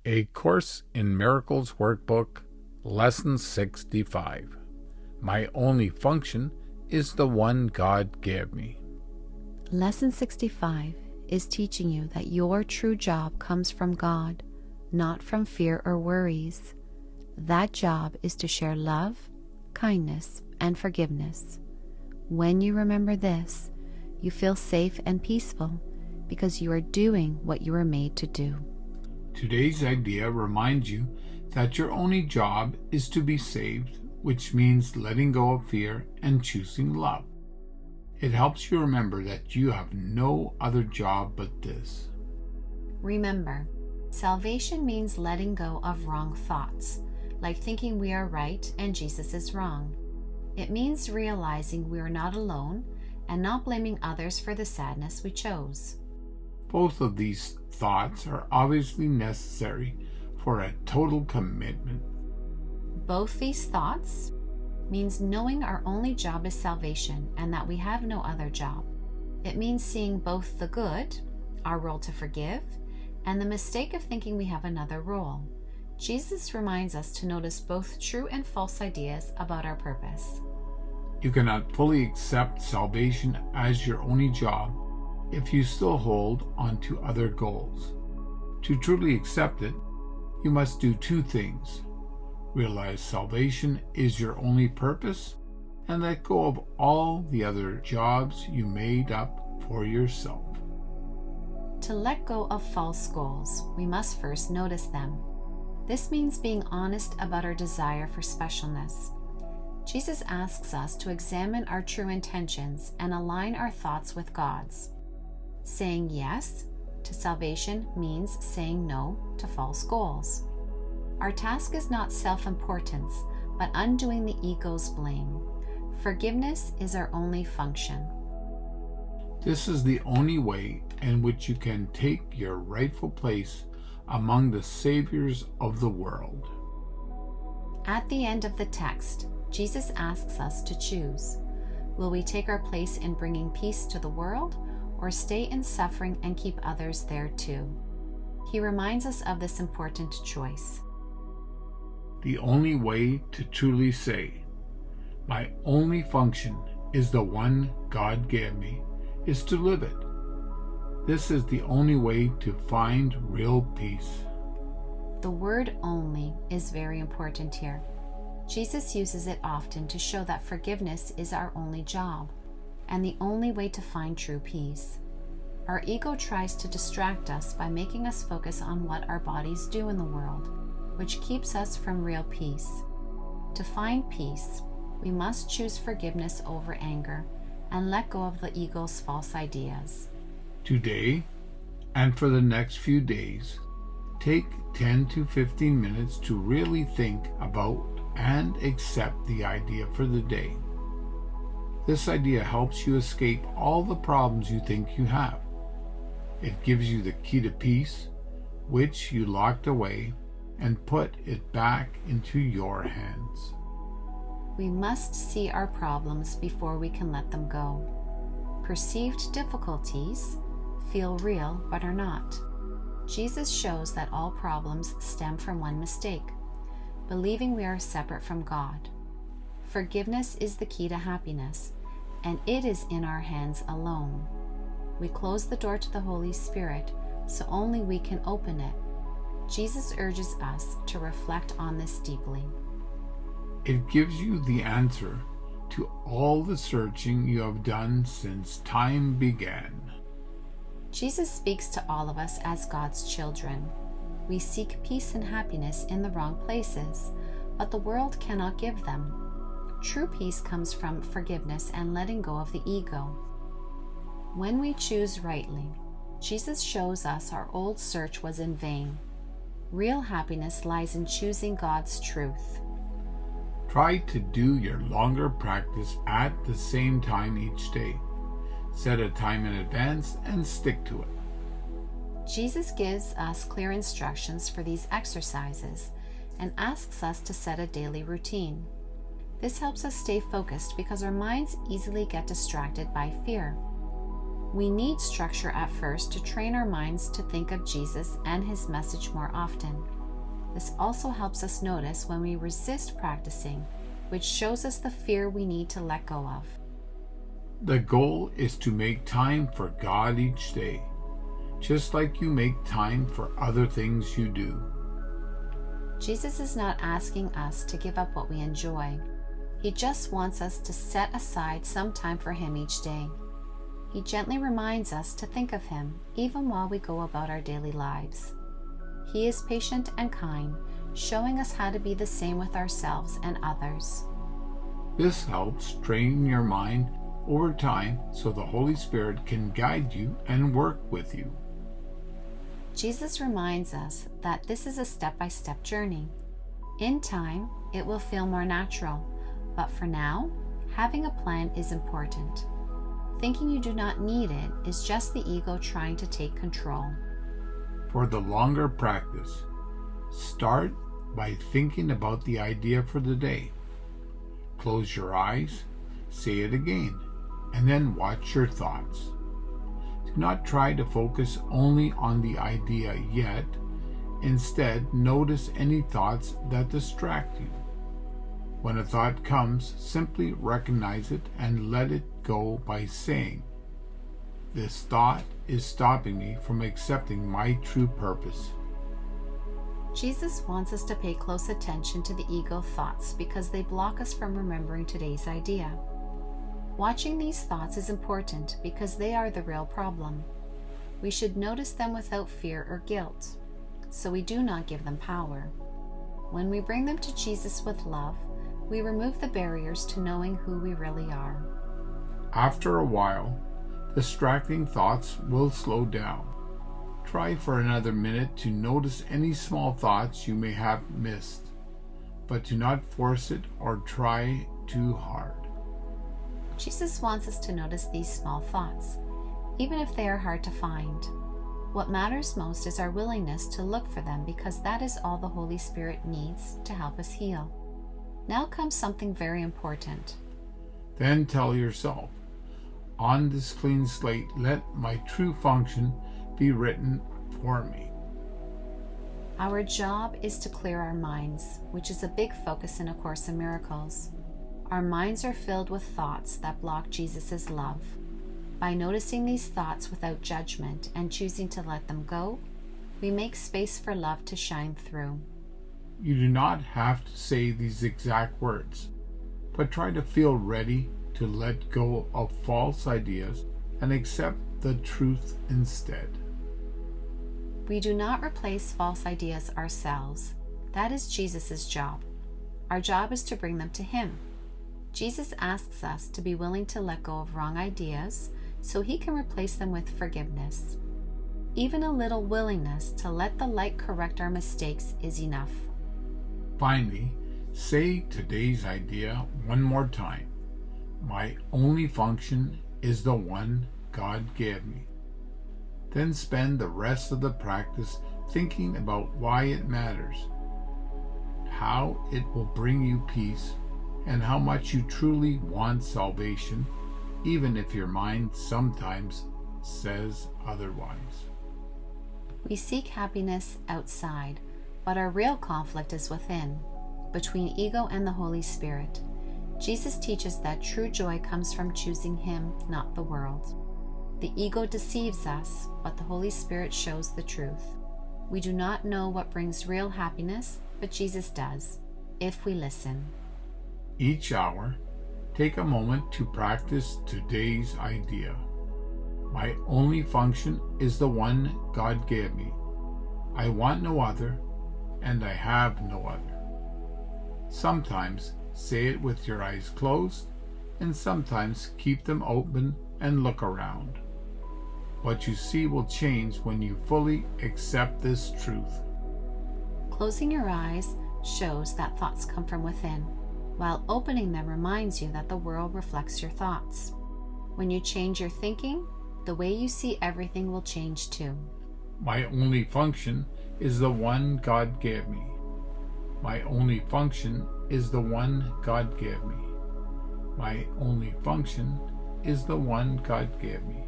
A Course in Miracles Workbook, Lesson 65. My only function is the one God gave me. Lesson 65 is teaching you that your true job comes from God, not from fear or worries. That job is to share love, kindness, and forgiveness. When you remember this, you feel safe and peaceful because you are doing what you were made to do. Today's idea reminds you that your only job is to be saved, which means letting go of fear and choosing love. It helps you remember that you have no other job but this. Remember, salvation means letting go of wrong thoughts, like thinking we are right and Jesus is wrong. It means realizing we are not alone and not blaming others for the sadness we chose. Both of these thoughts are obviously necessary for a total commitment. Both these thoughts means knowing our only job is salvation and that we have no other job. It means seeing both the good, our role to forgive, and the mistake of thinking we have another role. Jesus reminds us to notice both true and false ideas about our purpose. You cannot fully accept salvation as your only job if you still hold on to other goals. To truly accept it, you must do two things: realize salvation is your only purpose, and let go of all the other jobs you made up for yourself. To let go of false goals, we must first notice them. This means being honest about our desire for specialness. Jesus asks us to examine our true intentions and align our thoughts with God's. Saying yes to salvation means saying no to false goals. Our task is not self-importance, but undoing the ego's blame. Forgiveness is our only function. This is the only way in which you can take your rightful place among the saviors of the world. At the end of the text, Jesus asks us to choose. Will we take our place in bringing peace to the world, or stay in suffering and keep others there too? He reminds us of this important choice. The only way to truly say, my only function is the one God gave me, is to live it. This is the only way to find real peace. The word "only" is very important here. Jesus uses it often to show that forgiveness is our only job and the only way to find true peace. Our ego tries to distract us by making us focus on what our bodies do in the world, which keeps us from real peace. To find peace, we must choose forgiveness over anger and let go of the ego's false ideas. Today, and for the next few days, take 10 to 15 minutes to really think about and accept the idea for the day. This idea helps you escape all the problems you think you have. It gives you the key to peace, which you locked away, and put it back into your hands. We must see our problems before we can let them go. Perceived difficulties feel real but are not. Jesus shows that all problems stem from one mistake: believing we are separate from God. Forgiveness is the key to happiness, and it is in our hands alone. We close the door to the Holy Spirit, so only we can open it. Jesus urges us to reflect on this deeply. It gives you the answer to all the searching you have done since time began. Jesus speaks to all of us as God's children. We seek peace and happiness in the wrong places, but the world cannot give them. True peace comes from forgiveness and letting go of the ego. When we choose rightly, Jesus shows us our old search was in vain. Real happiness lies in choosing God's truth. Try to do your longer practice at the same time each day. Set a time in advance and stick to it. Jesus gives us clear instructions for these exercises and asks us to set a daily routine. This helps us stay focused because our minds easily get distracted by fear. We need structure at first to train our minds to think of Jesus and his message more often. This also helps us notice when we resist practicing, which shows us the fear we need to let go of. The goal is to make time for God each day, just like you make time for other things you do. Jesus is not asking us to give up what we enjoy. He just wants us to set aside some time for Him each day. He gently reminds us to think of Him even while we go about our daily lives. He is patient and kind, showing us how to be the same with ourselves and others. This helps train your mind over time so the Holy Spirit can guide you and work with you. Jesus reminds us that this is a step-by-step journey. In time, it will feel more natural, but for now, having a plan is important. Thinking you do not need it is just the ego trying to take control. For the longer practice, start by thinking about the idea for the day. Close your eyes, say it again, and then watch your thoughts. Do not try to focus only on the idea yet. Instead, notice any thoughts that distract you. When a thought comes, simply recognize it and let it go by saying, "This thought is stopping me from accepting my true purpose." Jesus wants us to pay close attention to the ego thoughts because they block us from remembering today's idea. Watching these thoughts is important because they are the real problem. We should notice them without fear or guilt, so we do not give them power. When we bring them to Jesus with love, we remove the barriers to knowing who we really are. After a while, distracting thoughts will slow down. Try for another minute to notice any small thoughts you may have missed, but do not force it or try too hard. Jesus wants us to notice these small thoughts, even if they are hard to find. What matters most is our willingness to look for them because that is all the Holy Spirit needs to help us heal. Now comes something very important. Then tell yourself, "On this clean slate, let my true function be written for me." Our job is to clear our minds, which is a big focus in A Course in Miracles. Our minds are filled with thoughts that block Jesus' love. By noticing these thoughts without judgment and choosing to let them go, we make space for love to shine through. You do not have to say these exact words, but try to feel ready to let go of false ideas and accept the truth instead. We do not replace false ideas ourselves. That is Jesus' job. Our job is to bring them to Him. Jesus asks us to be willing to let go of wrong ideas so He can replace them with forgiveness. Even a little willingness to let the light correct our mistakes is enough. Finally, say today's idea one more time. My only function is the one God gave me. Then spend the rest of the practice thinking about why it matters, how it will bring you peace, and how much you truly want salvation, even if your mind sometimes says otherwise. We seek happiness outside, but our real conflict is within, between ego and the Holy Spirit. Jesus teaches that true joy comes from choosing Him, not the world. The ego deceives us, but the Holy Spirit shows the truth. We do not know what brings real happiness, but Jesus does, if we listen. Each hour, take a moment to practice today's idea. My only function is the one God gave me. I want no other, and I have no other. Sometimes say it with your eyes closed, and sometimes keep them open and look around. What you see will change when you fully accept this truth. Closing your eyes shows that thoughts come from within, while opening them reminds you that the world reflects your thoughts. When you change your thinking, the way you see everything will change too. My only function is the one God gave me. My only function is the one God gave me. My only function is the one God gave me.